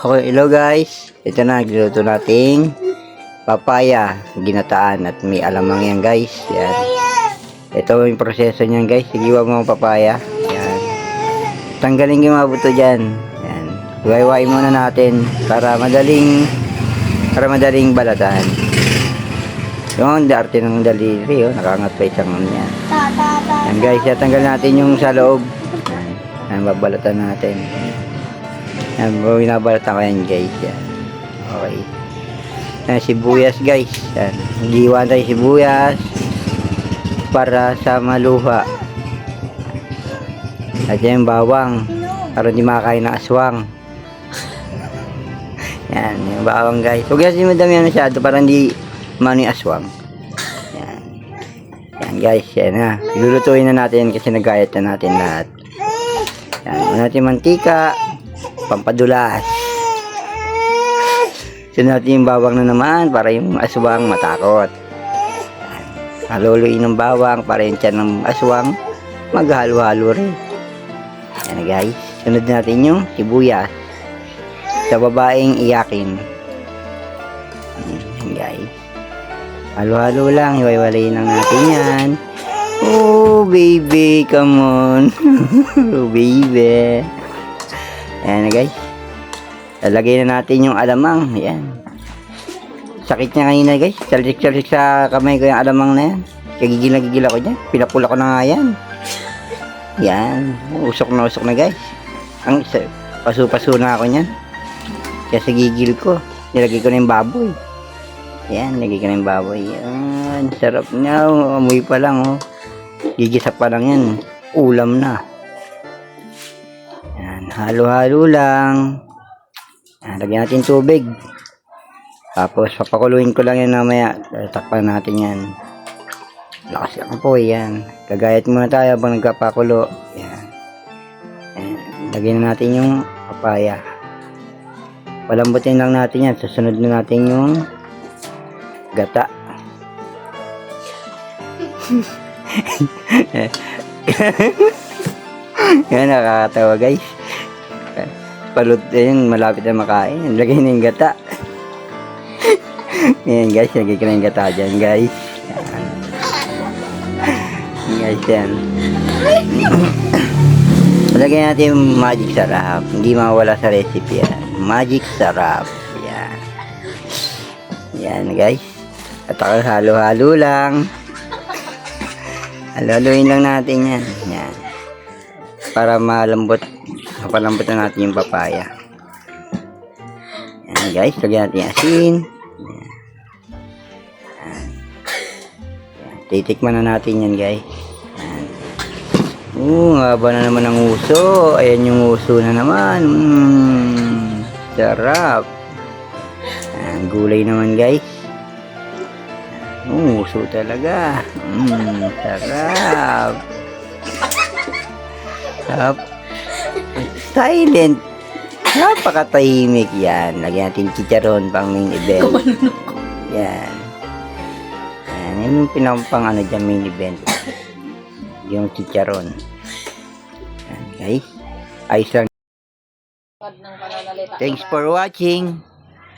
Okay, hello guys. Ito na, nagluluto nating papaya, ginataan at may alamang yan guys. Yan. Ito yung proseso niyan guys. Sigiwa mo ang papaya. Yan. Tanggalin yung mga buto dyan. Yan. Iwayway muna natin para madaling balatan. Yung arte ng daliri, oh, nakangat pa isang yan. Yan guys, tanggal natin yung sa loob. Yan, babalatan natin. Yan, binabalatan ko yan guys. Yan. Okay. Yan, sibuyas guys. Yan. Giwan tayo sibuyas para sa maluha. At yan bawang para hindi makakain ng aswang. Yan, yung bawang guys. Huwag kasi madami yan masyado para hindi mani aswang. Yan. Yan guys, yan ha. Lulutuin na natin kasi nagayat na natin lahat. Yan, muna natin mantika, pampadulas. Sunod natin yung bawang na naman para yung aswang matakot. Haluluin ng bawang para yung tiyan ng aswang maghalo-halo rin. Yan guys. Sunod natin yung sibuyas. Sa babaeng iyakin. Yan guys. Halo-halo lang. Hiwaiwalayin lang natin yan. Oh baby, come on. Oh baby. Ayan na guys. Lalagay na natin yung alamang. Ayan. Sakit niya kanina guys. Salik-salik sa kamay ko yung alamang na yan. Kagigil ako dyan. Pinapula ko na nga yan. Yan. Usok na guys. Ang paso-paso na ako niyan. Kaya sa gigil ko. Nilagay ko na yung baboy. Ayan. Nilagay ko na yung baboy. Ayan. Sarap niya. Amoy pa lang oh. Gigisa pa lang yan. Ulam na. Yan, halo-halo lang. Yan, lagyan natin tubig. Tapos papakuluin ko lang yan mamaya. Takpan natin yan. Lakas lang po yan. Kagayat muna tayo habang nagpapakulo. Yan. Yan. Lagyan na natin yung papaya. Palambutin lang natin yan. Susunod na natin yung gata. Yan, nakakatawa guys. Palut yun, malapit na makain. Lagay na yung gata. Yan guys, lagay ko na yung gata dyan guys. Yan guys, yan. Lagay natin yung magic sarap. Hindi mawala sa recipe yan. Magic sarap. Yan. Yan guys. At halo-halo lang. Halo-haloin lang natin yan. Yan. Para malambot. Mapalambot na natin yung papaya. Yan guys. Lagyan natin yung asin. Yan. Yan. Titikman na natin yan guys. Yan. Haba na naman ang uso. Ayan yung uso na naman. Sarap. Yan. Gulay naman guys. Uso talaga. Sarap. Sarap. Silent. Napakatahimik yan. Lagyan natin chicharon pang main event. Yan. Yan. Yan yung pinampang ano dyan main event. Yung chicharon. Yan guys. Ayos lang. Thanks for watching.